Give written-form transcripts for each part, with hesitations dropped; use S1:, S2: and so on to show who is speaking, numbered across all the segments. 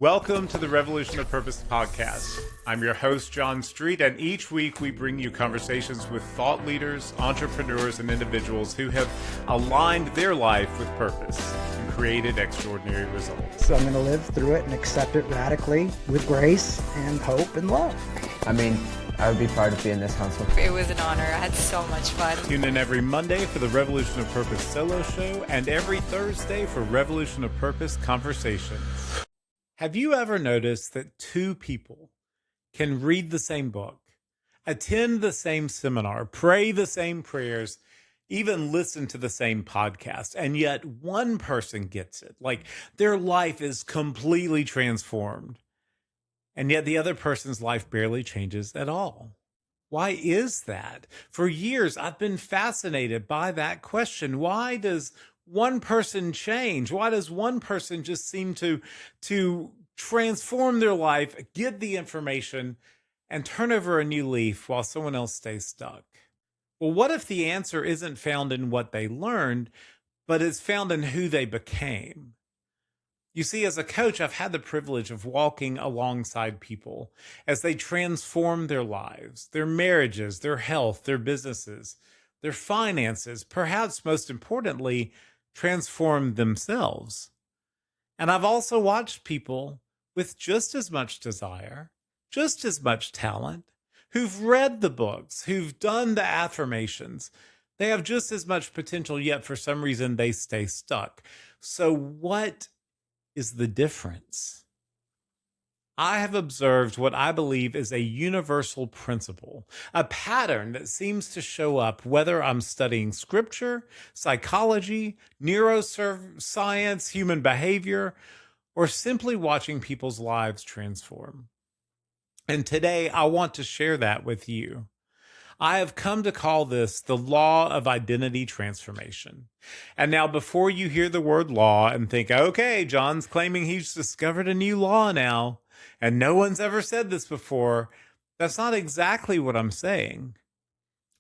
S1: Welcome to the Revolution of Purpose podcast. I'm your host, John Street, and each week we bring you conversations with thought leaders, entrepreneurs, and individuals who have aligned their life with purpose and created extraordinary results.
S2: So I'm going to live through it and accept it radically with grace and hope and love.
S3: I would be proud to be in this council.
S4: It was an honor. I had so much fun.
S1: Tune in every Monday for the Revolution of Purpose solo show and every Thursday for Revolution of Purpose conversations. Have you ever noticed that two people can read the same book, attend the same seminar, pray the same prayers, even listen to the same podcast, and yet one person gets it? Like their life is completely transformed, and yet the other person's life barely changes at all. Why is that? For years, I've been fascinated by that question. Why does one person change? Why does one person just seem to transform their life, get the information, and turn over a new leaf while someone else stays stuck? Well, what if the answer isn't found in what they learned, but is found in who they became? You see, as a coach, I've had the privilege of walking alongside people as they transform their lives, their marriages, their health, their businesses, their finances, perhaps most importantly, transform themselves. And I've also watched people with just as much desire, just as much talent, who've read the books, who've done the affirmations. They have just as much potential, yet for some reason they stay stuck. So what is the difference? I have observed what I believe is a universal principle, a pattern that seems to show up whether I'm studying scripture, psychology, neuroscience, human behavior, or simply watching people's lives transform. And today I want to share that with you. I have come to call this the law of identity transformation. And now, before you hear the word law and think, okay, John's claiming he's discovered a new law now, and no one's ever said this before, that's not exactly what I'm saying.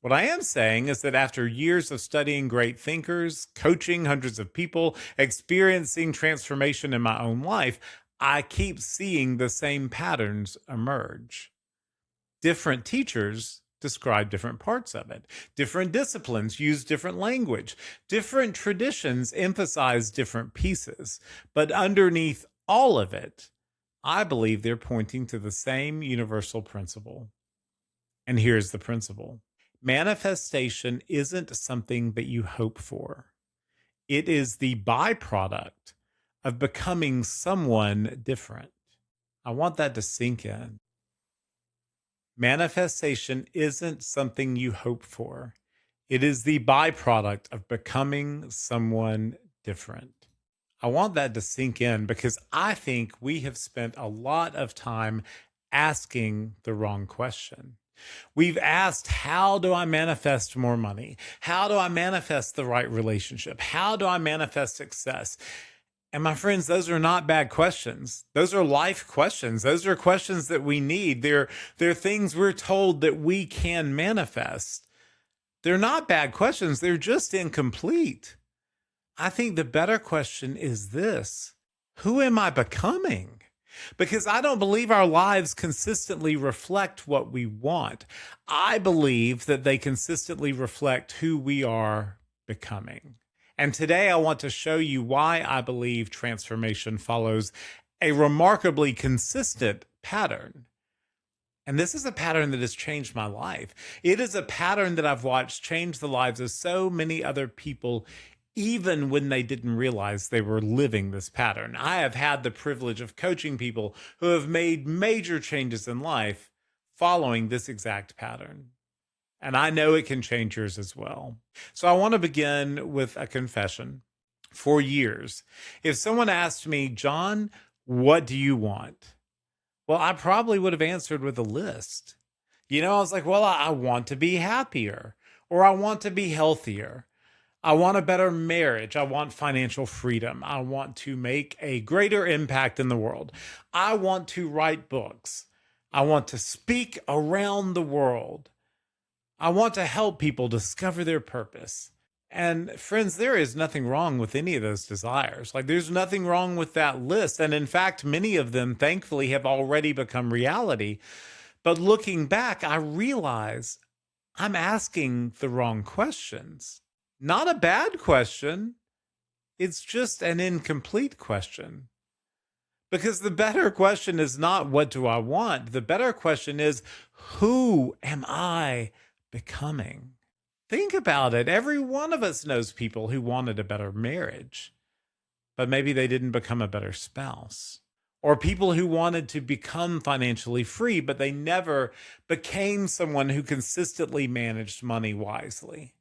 S1: What I am saying is that after years of studying great thinkers, coaching hundreds of people, experiencing transformation in my own life, I keep seeing the same patterns emerge. Different teachers describe different parts of it. Different disciplines use different language. Different traditions emphasize different pieces. But underneath all of it, I believe they're pointing to the same universal principle. And here's the principle. Manifestation isn't something that you hope for. It is the byproduct of becoming someone different. I want that to sink in. Manifestation isn't something you hope for. It is the byproduct of becoming someone different. I want that to sink in because I think we have spent a lot of time asking the wrong question. We've asked, how do I manifest more money? How do I manifest the right relationship? How do I manifest success? And my friends, those are not bad questions. Those are life questions. Those are questions that we need. They're things we're told that we can manifest. They're not bad questions. They're just incomplete. I think the better question is this: who am I becoming? Because I don't believe our lives consistently reflect what we want. I believe that they consistently reflect who we are becoming. And today I want to show you why I believe transformation follows a remarkably consistent pattern. And this is a pattern that has changed my life. It is a pattern that I've watched change the lives of so many other people, even when they didn't realize they were living this pattern. I have had the privilege of coaching people who have made major changes in life following this exact pattern. And I know it can change yours as well. So I want to begin with a confession. For years, if someone asked me, John, what do you want? Well, I probably would have answered with a list. I was like, well, I want to be happier, or I want to be healthier. I want a better marriage. I want financial freedom. I want to make a greater impact in the world. I want to write books. I want to speak around the world. I want to help people discover their purpose. And friends, there is nothing wrong with any of those desires. Like, there's nothing wrong with that list. And in fact, many of them, thankfully, have already become reality. But looking back, I realize I'm asking the wrong questions. Not a bad question, it's just an incomplete question. Because the better question is not, what do I want? The better question is, who am I becoming? Think about it. Every one of us knows people who wanted a better marriage, but maybe they didn't become a better spouse. Or people who wanted to become financially free, but they never became someone who consistently managed money wisely.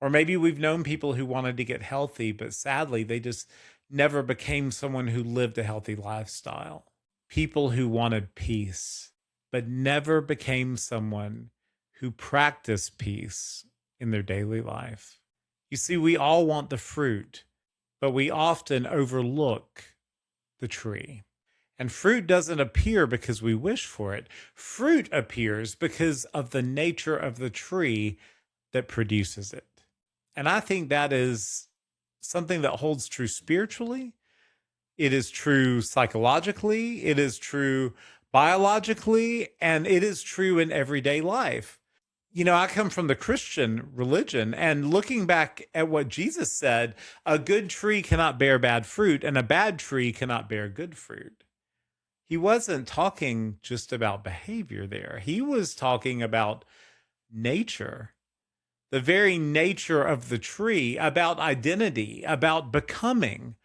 S1: Or maybe we've known people who wanted to get healthy, but sadly, they just never became someone who lived a healthy lifestyle. People who wanted peace, but never became someone who practiced peace in their daily life. You see, we all want the fruit, but we often overlook the tree. And fruit doesn't appear because we wish for it. Fruit appears because of the nature of the tree that produces it. And I think that is something that holds true spiritually. It is true psychologically. It is true biologically. And it is true in everyday life. You know, I come from the Christian religion, and looking back at what Jesus said, a good tree cannot bear bad fruit, and a bad tree cannot bear good fruit. He wasn't talking just about behavior there. He was talking about nature, the very nature of the tree, about identity, about becoming.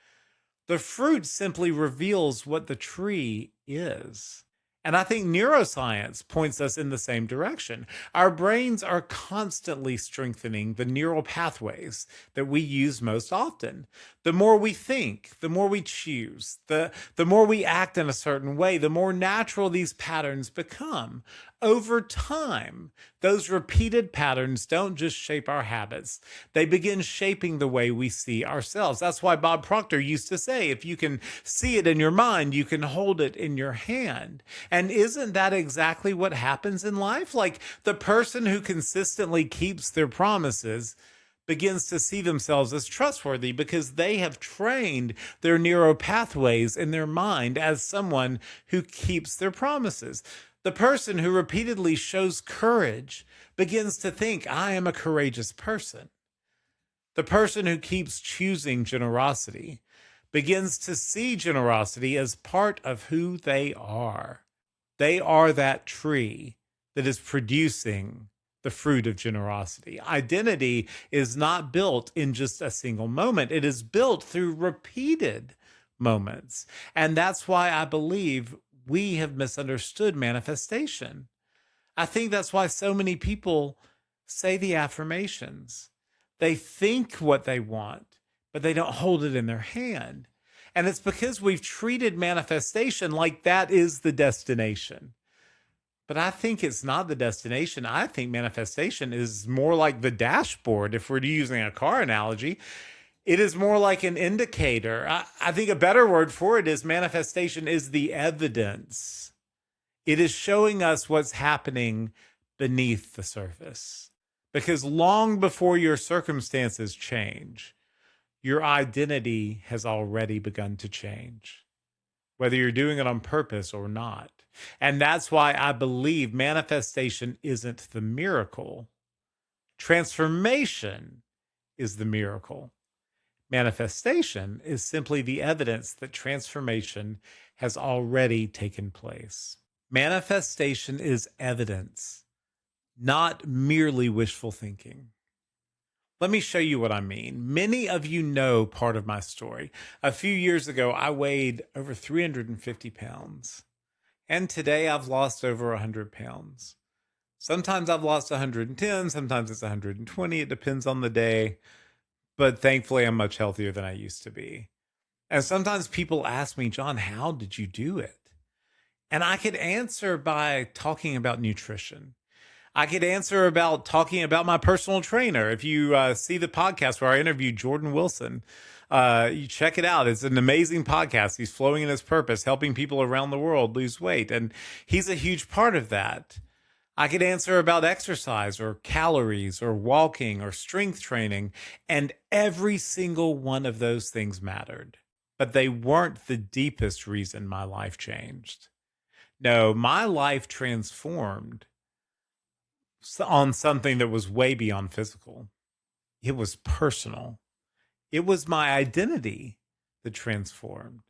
S1: The fruit simply reveals what the tree is. And I think neuroscience points us in the same direction. Our brains are constantly strengthening the neural pathways that we use most often. The more we think, the more we choose, the more we act in a certain way, the more natural these patterns become. Over time, those repeated patterns don't just shape our habits. They begin shaping the way we see ourselves. That's why Bob Proctor used to say, if you can see it in your mind, you can hold it in your hand. And isn't that exactly what happens in life? Like, the person who consistently keeps their promises begins to see themselves as trustworthy because they have trained their neural pathways in their mind as someone who keeps their promises. The person who repeatedly shows courage begins to think, I am a courageous person. The person who keeps choosing generosity begins to see generosity as part of who they are. They are that tree that is producing the fruit of generosity. Identity is not built in just a single moment. It is built through repeated moments. And that's why I believe we have misunderstood manifestation. I think that's why so many people say the affirmations. They think what they want, but they don't hold it in their hand. And it's because we've treated manifestation like that is the destination. But I think it's not the destination. I think manifestation is more like the dashboard, if we're using a car analogy. It is more like an indicator. I think a better word for it is manifestation is the evidence. It is showing us what's happening beneath the surface. Because long before your circumstances change, your identity has already begun to change, whether you're doing it on purpose or not. And that's why I believe manifestation isn't the miracle. Transformation is the miracle. Manifestation is simply the evidence that transformation has already taken place. Manifestation is evidence, not merely wishful thinking. Let me show you what I mean. Many of you know part of my story. A few years ago, I weighed over 350 pounds. And today I've lost over 100 pounds. Sometimes I've lost 110, sometimes it's 120. It depends on the day. But thankfully, I'm much healthier than I used to be. And sometimes people ask me, John, how did you do it? And I could answer by talking about nutrition. I could answer about talking about my personal trainer. If you see the podcast where I interviewed Jordan Wilson, you check it out. It's an amazing podcast. He's flowing in his purpose, helping people around the world lose weight. And he's a huge part of that. I could answer about exercise or calories or walking or strength training, and every single one of those things mattered. But they weren't the deepest reason my life changed. No, my life transformed on something that was way beyond physical. It was personal. It was my identity that transformed.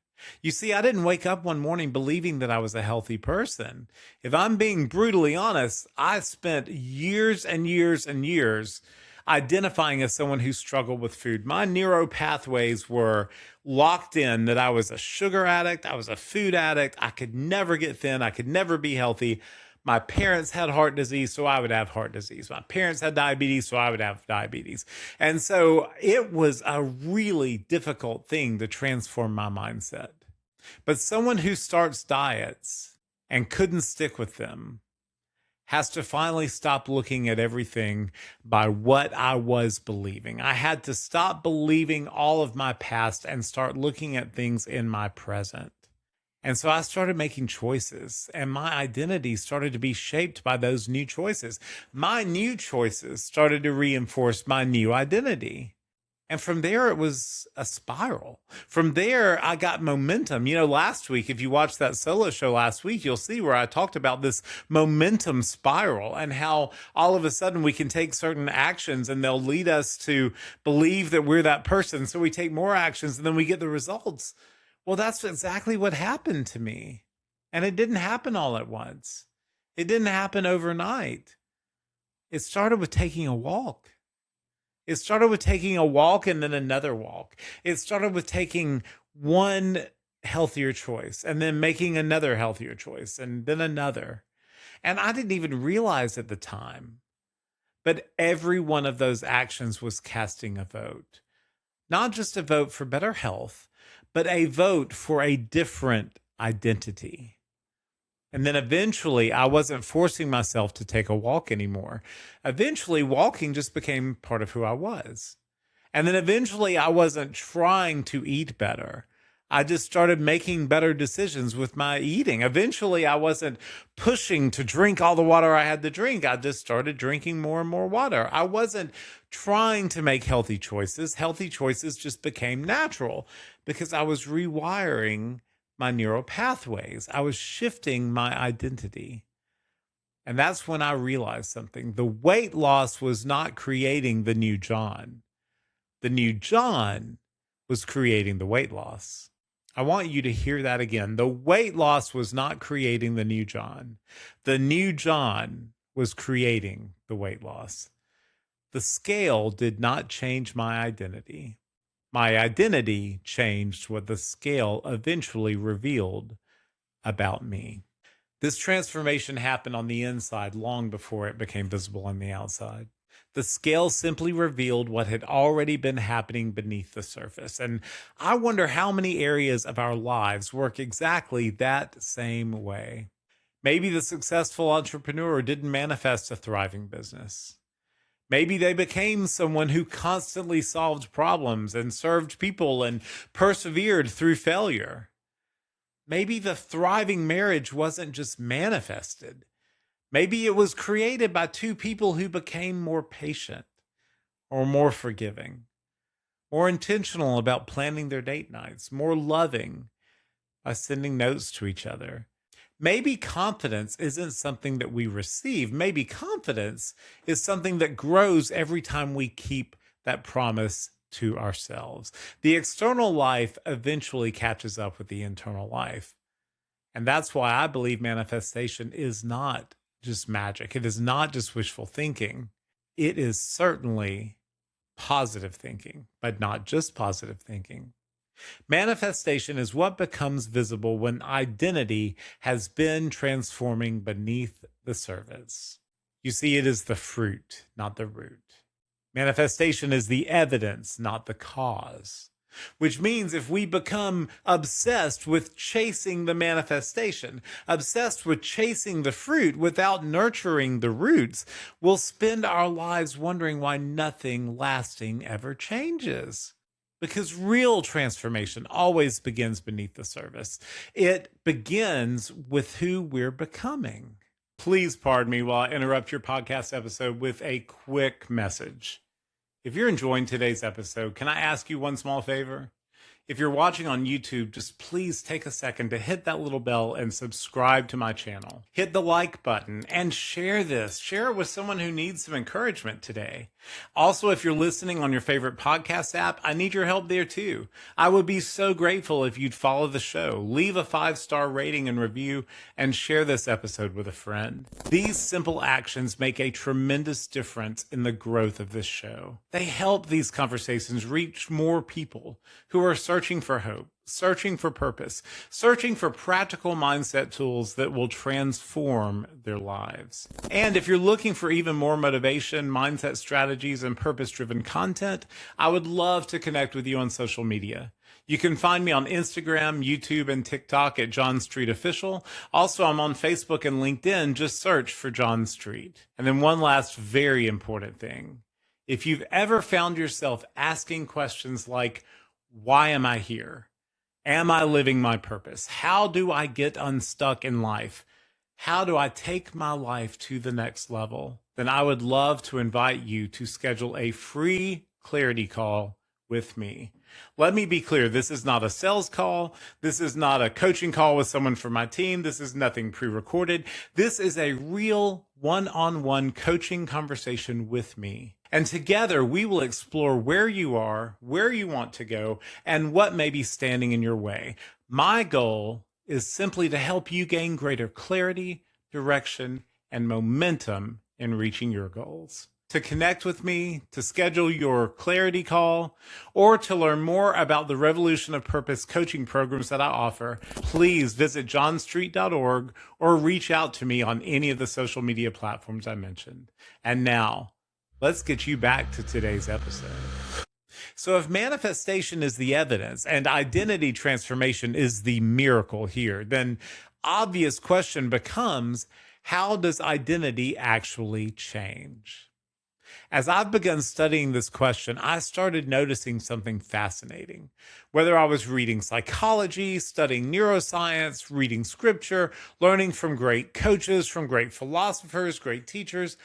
S1: You see, I didn't wake up one morning believing that I was a healthy person. If I'm being brutally honest, I spent years and years and years identifying as someone who struggled with food. My neuro pathways were locked in that I was a sugar addict, I was a food addict, I could never get thin, I could never be healthy. My parents had heart disease, so I would have heart disease. My parents had diabetes, so I would have diabetes. And so it was a really difficult thing to transform my mindset. But someone who starts diets and couldn't stick with them has to finally stop looking at everything by what I was believing. I had to stop believing all of my past and start looking at things in my present. And so I started making choices, and my identity started to be shaped by those new choices. My new choices started to reinforce my new identity. And from there, it was a spiral. From there, I got momentum. You know, last week, if you watched that solo show last week, you'll see where I talked about this momentum spiral and how all of a sudden we can take certain actions and they'll lead us to believe that we're that person. So we take more actions and then we get the results. Well, that's exactly what happened to me. And it didn't happen all at once. It didn't happen overnight. It started with taking a walk. It started with taking a walk and then another walk. It started with taking one healthier choice and then making another healthier choice and then another. And I didn't even realize at the time, but every one of those actions was casting a vote. Not just a vote for better health, but a vote for a different identity. And then eventually I wasn't forcing myself to take a walk anymore. Eventually walking just became part of who I was. And then eventually I wasn't trying to eat better. I just started making better decisions with my eating. Eventually I wasn't pushing to drink all the water I had to drink. I just started drinking more and more water. I wasn't trying to make healthy choices. Healthy choices just became natural because I was rewiring my neural pathways. I was shifting my identity. And that's when I realized something. The weight loss was not creating the new John. The new John was creating the weight loss. I want you to hear that again. The weight loss was not creating the new John. The new John was creating the weight loss. The scale did not change my identity. My identity changed what the scale eventually revealed about me. This transformation happened on the inside long before it became visible on the outside. The scale simply revealed what had already been happening beneath the surface. And I wonder how many areas of our lives work exactly that same way. Maybe the successful entrepreneur didn't manifest a thriving business. Maybe they became someone who constantly solved problems and served people and persevered through failure. Maybe the thriving marriage wasn't just manifested. Maybe it was created by two people who became more patient or more forgiving, more intentional about planning their date nights, more loving by sending notes to each other. Maybe confidence isn't something that we receive. Maybe confidence is something that grows every time we keep that promise to ourselves. The external life eventually catches up with the internal life. And that's why I believe manifestation is not just magic. It is not just wishful thinking. It is certainly positive thinking, but not just positive thinking. Manifestation is what becomes visible when identity has been transforming beneath the surface. You see, it is the fruit, not the root. Manifestation is the evidence, not the cause. Which means if we become obsessed with chasing the manifestation, obsessed with chasing the fruit without nurturing the roots, we'll spend our lives wondering why nothing lasting ever changes. Because real transformation always begins beneath the surface. It begins with who we're becoming. please pardon me while I interrupt your podcast episode with a quick message. If you're enjoying today's episode, can I ask you one small favor? If you're watching on YouTube, just please take a second to hit that little bell and subscribe to my channel. Hit the like button and share this. Share it with someone who needs some encouragement today. Also, if you're listening on your favorite podcast app, I need your help there too. I would be so grateful if you'd follow the show, leave a 5-star rating and review, and share this episode with a friend. These simple actions make a tremendous difference in the growth of this show. They help these conversations reach more people who are searching for hope, searching for purpose, searching for practical mindset tools that will transform their lives. And if you're looking for even more motivation, mindset strategies, and purpose-driven content, I would love to connect with you on social media. You can find me on Instagram, YouTube, and TikTok at John Street Official. Also, I'm on Facebook and LinkedIn. Just search for John Street. And then one last very important thing. If you've ever found yourself asking questions like, why am I here? Am I living my purpose? How do I get unstuck in life? How do I take my life to the next level? Then I would love to invite you to schedule a free clarity call with me. Let me be clear. This is not a sales call. This is not a coaching call with someone from my team. This is nothing pre-recorded. This is a real one-on-one coaching conversation with me. And together we will explore where you are, where you want to go, and what may be standing in your way. My goal is simply to help you gain greater clarity, direction, and momentum in reaching your goals. To connect with me, to schedule your clarity call, or to learn more about the Revolution of Purpose coaching programs that I offer, please visit johnstreet.org or reach out to me on any of the social media platforms I mentioned. And now, let's get you back to today's episode. So if manifestation is the evidence and identity transformation is the miracle here, then obvious question becomes, how does identity actually change? As I've begun studying this question, I started noticing something fascinating. Whether I was reading psychology, studying neuroscience, reading scripture, learning from great coaches, from great philosophers, great teachers,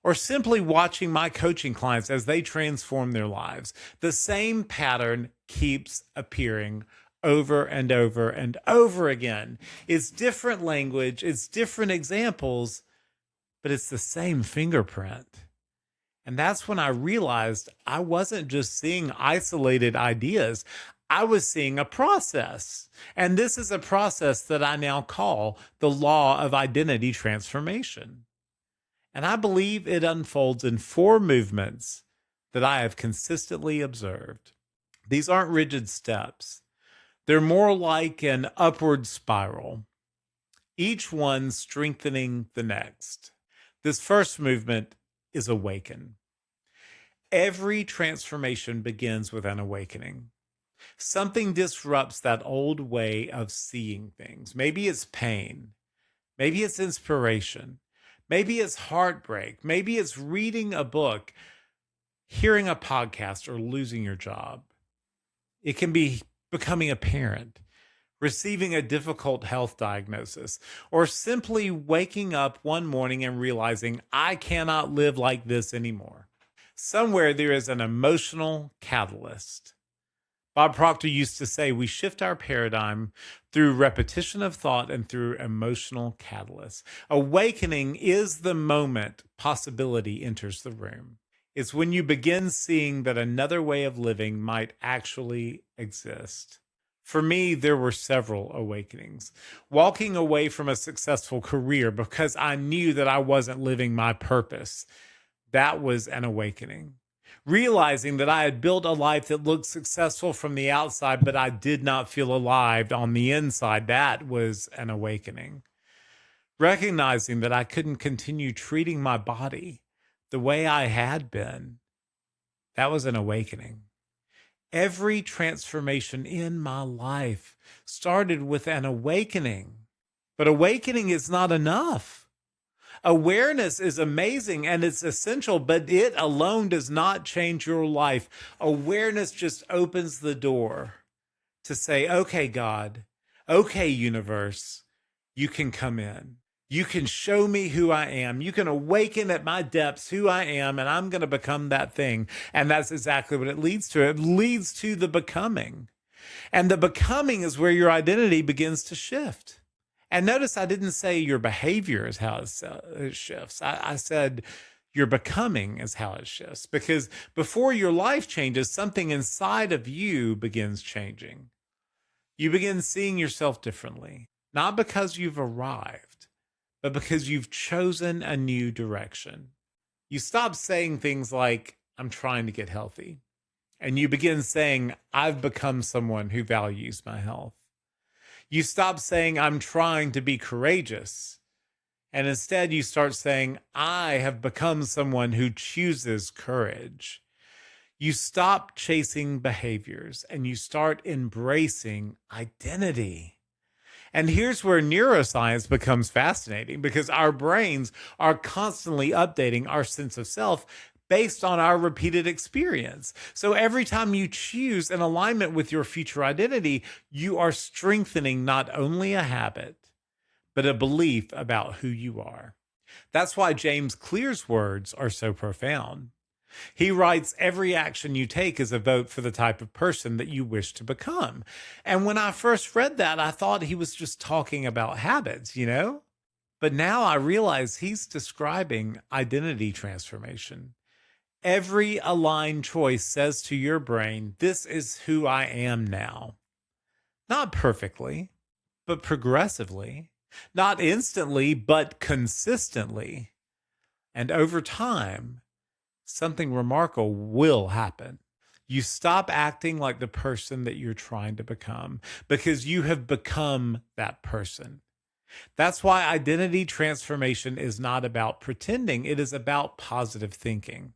S1: or simply watching my coaching clients as they transform their lives, the same pattern keeps appearing over and over and over again. It's different language, it's different examples, but it's the same fingerprint. And that's when I realized I wasn't just seeing isolated ideas. I was seeing a process. And this is a process that I now call the law of identity transformation. And I believe it unfolds in 4 movements that I have consistently observed. These aren't rigid steps. They're more like an upward spiral, each one strengthening the next. This first movement is awaken. Every transformation begins with an awakening. Something disrupts that old way of seeing things. Maybe it's pain. Maybe it's inspiration. Maybe it's heartbreak. Maybe it's reading a book, hearing a podcast, or losing your job. It can be becoming a parent, receiving a difficult health diagnosis, or simply waking up one morning and realizing, I cannot live like this anymore. Somewhere there is an emotional catalyst. Bob Proctor used to say, we shift our paradigm through repetition of thought and through emotional catalysts. Awakening is the moment possibility enters the room. It's when you begin seeing that another way of living might actually exist. For me, there were several awakenings. Walking away from a successful career because I knew that I wasn't living my purpose. That was an awakening. Realizing that I had built a life that looked successful from the outside, but I did not feel alive on the inside. That was an awakening. Recognizing that I couldn't continue treating my body the way I had been. That was an awakening. Every transformation in my life started with an awakening. But awakening is not enough. Awareness is amazing and it's essential, but it alone does not change your life. Awareness just opens the door to say, okay, God, okay, universe, you can come in. You can show me who I am. You can awaken at my depths who I am, and I'm going to become that thing. And that's exactly what it leads to. It leads to the becoming. And the becoming is where your identity begins to shift. And notice I didn't say your behavior is how it shifts. I said your becoming is how it shifts. Because before your life changes, something inside of you begins changing. You begin seeing yourself differently, not because you've arrived, but because you've chosen a new direction. You stop saying things like, I'm trying to get healthy. And you begin saying, I've become someone who values my health. You stop saying, I'm trying to be courageous. And instead, you start saying, I have become someone who chooses courage. You stop chasing behaviors and you start embracing identity. And here's where neuroscience becomes fascinating, because our brains are constantly updating our sense of self based on our repeated experience. So every time you choose an alignment with your future identity, you are strengthening not only a habit, but a belief about who you are. That's why James Clear's words are so profound. He writes, every action you take is a vote for the type of person that you wish to become. And when I first read that, I thought he was just talking about habits, But now I realize he's describing identity transformation. Every aligned choice says to your brain, this is who I am now. Not perfectly, but progressively. Not instantly, but consistently. And over time, something remarkable will happen. You stop acting like the person that you're trying to become because you have become that person. That's why identity transformation is not about pretending. It is about positive thinking.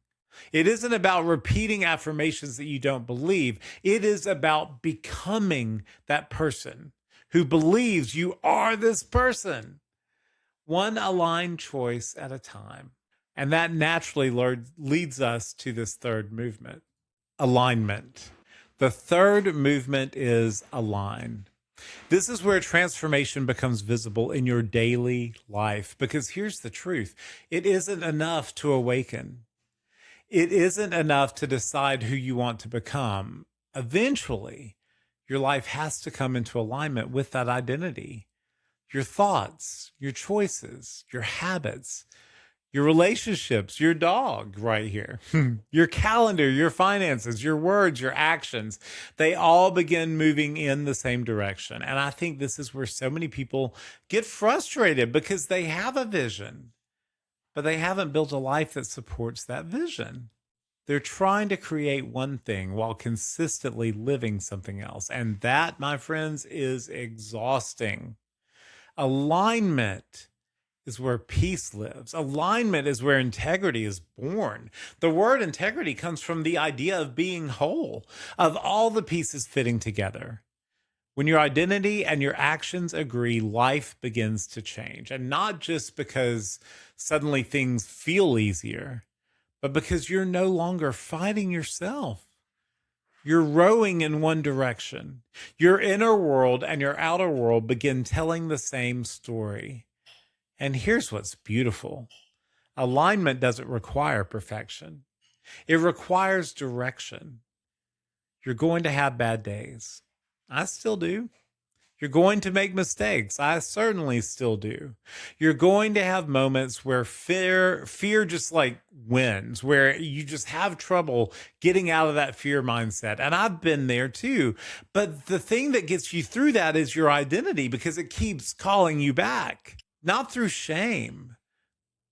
S1: It isn't about repeating affirmations that you don't believe. It is about becoming that person who believes you are this person, one aligned choice at a time. And that naturally leads us to this third movement, alignment. The third movement is align. This is where transformation becomes visible in your daily life, because here's the truth. It isn't enough to awaken. It isn't enough to decide who you want to become. Eventually, your life has to come into alignment with that identity. Your thoughts, your choices, your habits, your relationships, your dog right here, your calendar, your finances, your words, your actions, they all begin moving in the same direction. And I think this is where so many people get frustrated because they have a vision, but they haven't built a life that supports that vision. They're trying to create one thing while consistently living something else. And that, my friends, is exhausting. Alignment is where peace lives. Alignment is where integrity is born. The word integrity comes from the idea of being whole, of all the pieces fitting together. When your identity and your actions agree, life begins to change. And not just because suddenly things feel easier, but because you're no longer fighting yourself. You're rowing in one direction. Your inner world and your outer world begin telling the same story. And here's what's beautiful. Alignment doesn't require perfection. It requires direction. You're going to have bad days. I still do. You're going to make mistakes. I certainly still do. You're going to have moments where fear just like wins, where you just have trouble getting out of that fear mindset. And I've been there too. But the thing that gets you through that is your identity, because it keeps calling you back. Not through shame,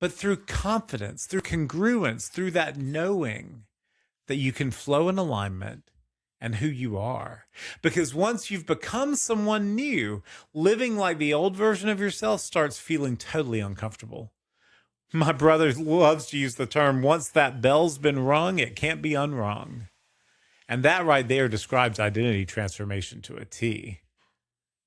S1: but through confidence, through congruence, through that knowing that you can flow in alignment and who you are. Because once you've become someone new, living like the old version of yourself starts feeling totally uncomfortable. My brother loves to use the term, once that bell's been rung, it can't be unrung. And that right there describes identity transformation to a T.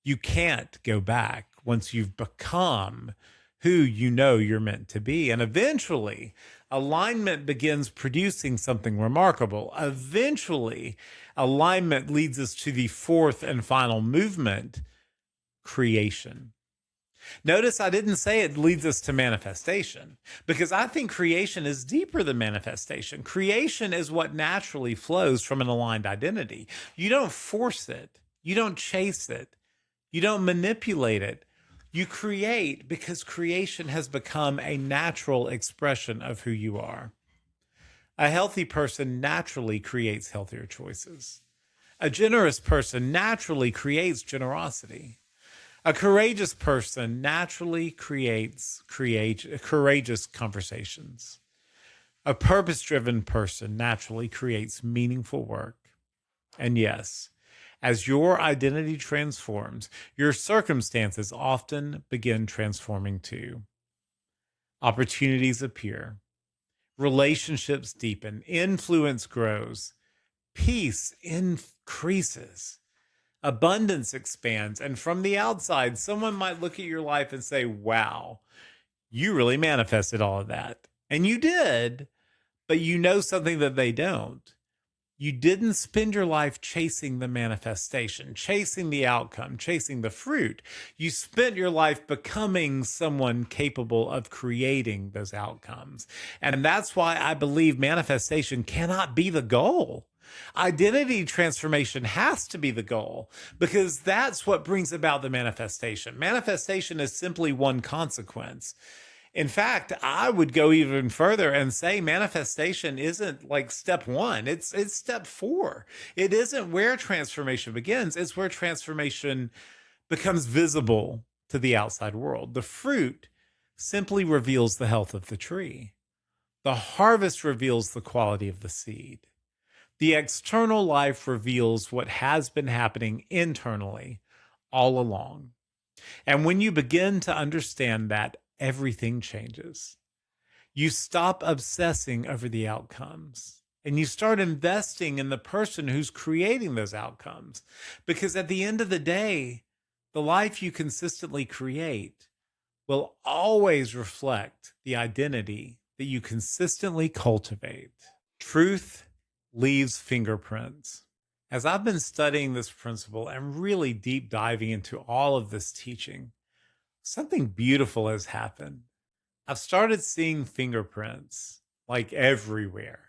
S1: You can't go back once you've become who you know you're meant to be. And eventually, alignment begins producing something remarkable. Eventually, alignment leads us to the fourth and final movement, creation. Notice I didn't say it leads us to manifestation, because I think creation is deeper than manifestation. Creation is what naturally flows from an aligned identity. You don't force it, you don't chase it, you don't manipulate it. You create because creation has become a natural expression of who you are. A healthy person naturally creates healthier choices. A generous person naturally creates generosity. A courageous person naturally creates courageous conversations. A purpose-driven person naturally creates meaningful work. And yes, as your identity transforms, your circumstances often begin transforming too. Opportunities appear, relationships deepen, influence grows, peace increases. Abundance expands, and from the outside, someone might look at your life and say, wow, you really manifested all of that. And you did, but you know something that they don't. You didn't spend your life chasing the manifestation, chasing the outcome, chasing the fruit. You spent your life becoming someone capable of creating those outcomes. And that's why I believe manifestation cannot be the goal. Identity transformation has to be the goal, because that's what brings about the manifestation. Manifestation is simply one consequence. In fact, I would go even further and say manifestation isn't like step one. It's step 4. It isn't where transformation begins. It's where transformation becomes visible to the outside world. The fruit simply reveals the health of the tree. The harvest reveals the quality of the seed. The external life reveals what has been happening internally all along. And when you begin to understand that, everything changes. You stop obsessing over the outcomes and you start investing in the person who's creating those outcomes. Because at the end of the day, the life you consistently create will always reflect the identity that you consistently cultivate. Truth leaves fingerprints. As I've been studying this principle and really deep diving into all of this teaching, something beautiful has happened. I've started seeing fingerprints like everywhere.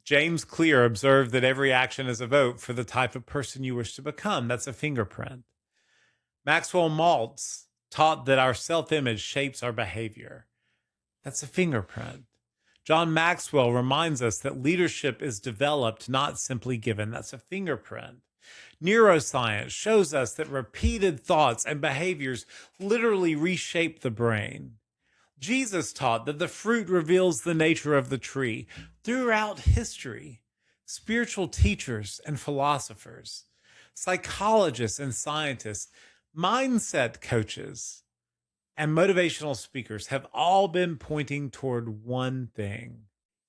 S1: James Clear observed that every action is a vote for the type of person you wish to become. That's a fingerprint. Maxwell Maltz taught that our self-image shapes our behavior. That's a fingerprint. John Maxwell reminds us that leadership is developed, not simply given. That's a fingerprint. Neuroscience shows us that repeated thoughts and behaviors literally reshape the brain. Jesus taught that the fruit reveals the nature of the tree. Throughout history, spiritual teachers and philosophers, psychologists and scientists, mindset coaches, and motivational speakers have all been pointing toward one thing.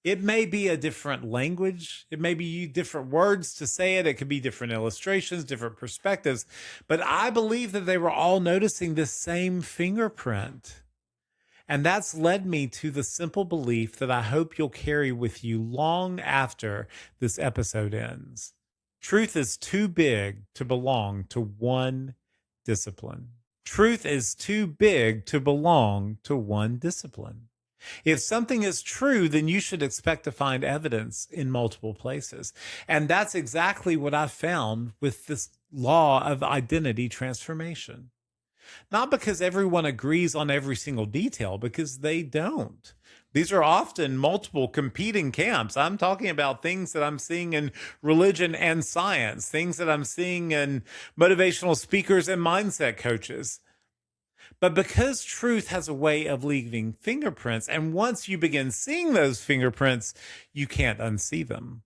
S1: It may be a different language. It may be different words to say it. It could be different illustrations, different perspectives. But I believe that they were all noticing this same fingerprint. And that's led me to the simple belief that I hope you'll carry with you long after this episode ends. Truth is too big to belong to one discipline. Truth is too big to belong to one discipline. If something is true, then you should expect to find evidence in multiple places. And that's exactly what I found with this law of identity transformation. Not because everyone agrees on every single detail, because they don't. These are often multiple competing camps. I'm talking about things that I'm seeing in religion and science, things that I'm seeing in motivational speakers and mindset coaches. But because truth has a way of leaving fingerprints, and once you begin seeing those fingerprints, you can't unsee them.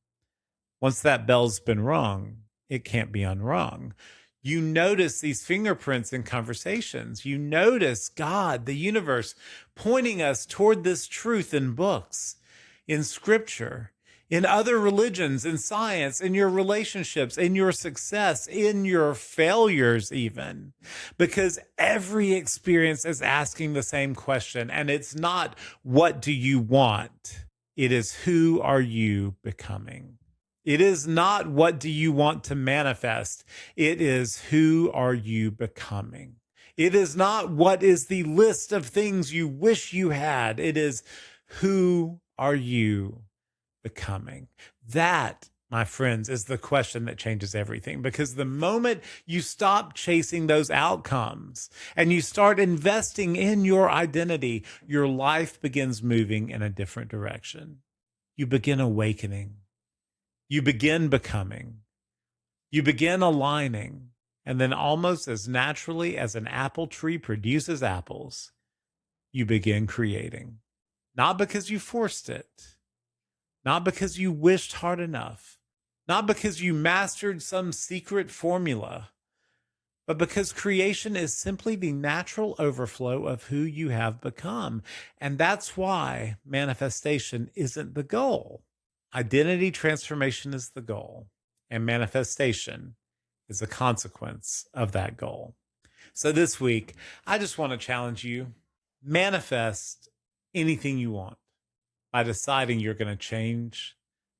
S1: Once that bell's been rung, it can't be unrung. You notice these fingerprints in conversations. You notice God, the universe, pointing us toward this truth in books, in scripture, in other religions, in science, in your relationships, in your success, in your failures even. Because every experience is asking the same question, and it's not, what do you want? It is, who are you becoming? It is not, what do you want to manifest? It is, who are you becoming? It is not what is the list of things you wish you had. It is who are you becoming? That, my friends, is the question that changes everything. Because the moment you stop chasing those outcomes and you start investing in your identity, your life begins moving in a different direction. You begin awakening. You begin becoming. You begin aligning. And then almost as naturally as an apple tree produces apples, you begin creating. Not because you forced it, not because you wished hard enough, not because you mastered some secret formula, but because creation is simply the natural overflow of who you have become. And that's why manifestation isn't the goal. Identity transformation is the goal, and manifestation is a consequence of that goal. So this week, I just want to challenge you, manifest anything you want by deciding you're going to change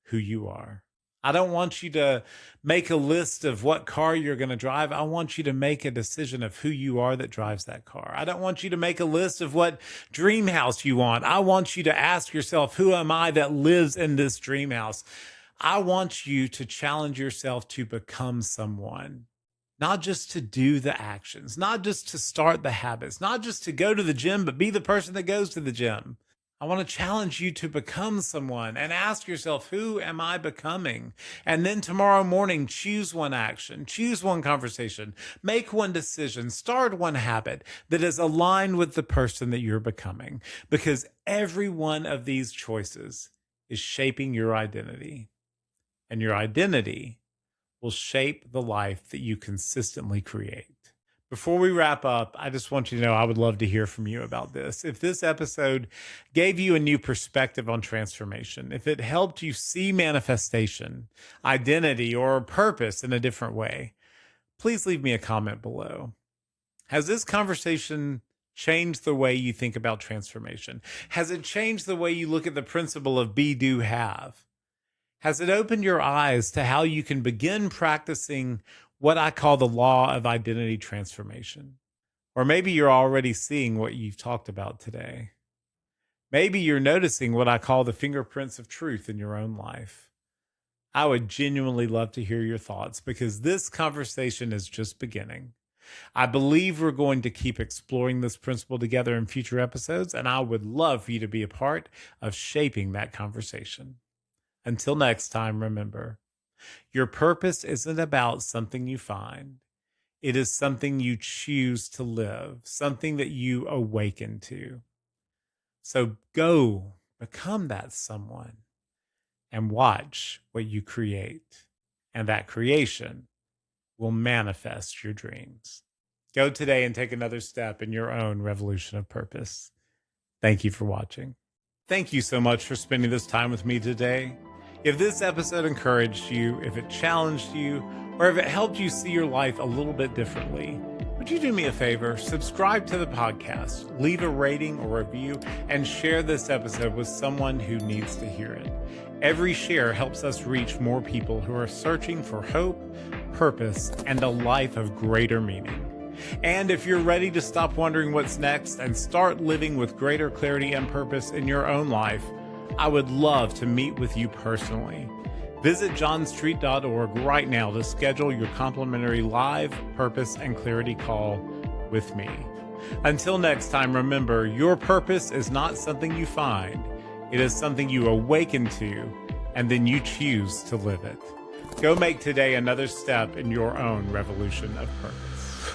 S1: who you are. I don't want you to make a list of what car you're going to drive. I want you to make a decision of who you are that drives that car. I don't want you to make a list of what dream house you want. I want you to ask yourself, who am I that lives in this dream house? I want you to challenge yourself to become someone, not just to do the actions, not just to start the habits, not just to go to the gym, but be the person that goes to the gym. I want to challenge you to become someone and ask yourself, who am I becoming? And then tomorrow morning, choose one action, choose one conversation, make one decision, start one habit that is aligned with the person that you're becoming. Because every one of these choices is shaping your identity. And your identity will shape the life that you consistently create. Before we wrap up, I just want you to know I would love to hear from you about this. If this episode gave you a new perspective on transformation, if it helped you see manifestation, identity, or purpose in a different way, please leave me a comment below. Has this conversation changed the way you think about transformation? Has it changed the way you look at the principle of be, do, have? Has it opened your eyes to how you can begin practicing what I call the law of identity transformation? Or maybe you're already seeing what you've talked about today. Maybe you're noticing what I call the fingerprints of truth in your own life. I would genuinely love to hear your thoughts because this conversation is just beginning. I believe we're going to keep exploring this principle together in future episodes, and I would love for you to be a part of shaping that conversation. Until next time, remember, your purpose isn't about something you find. It is something you choose to live, something that you awaken to. So go become that someone and watch what you create. And that creation will manifest your dreams. Go today and take another step in your own revolution of purpose. Thank you for watching. Thank you so much for spending this time with me today. If this episode encouraged you, if it challenged you, or if it helped you see your life a little bit differently, would you do me a favor? Subscribe to the podcast, leave a rating or review, and share this episode with someone who needs to hear it. Every share helps us reach more people who are searching for hope, purpose, and a life of greater meaning. And if you're ready to stop wondering what's next and start living with greater clarity and purpose in your own life, I would love to meet with you personally. Visit johnstreet.org right now to schedule your complimentary live purpose and clarity call with me. Until next time, remember, your purpose is not something you find. It is something you awaken to, and then you choose to live it. Go make today another step in your own revolution of purpose.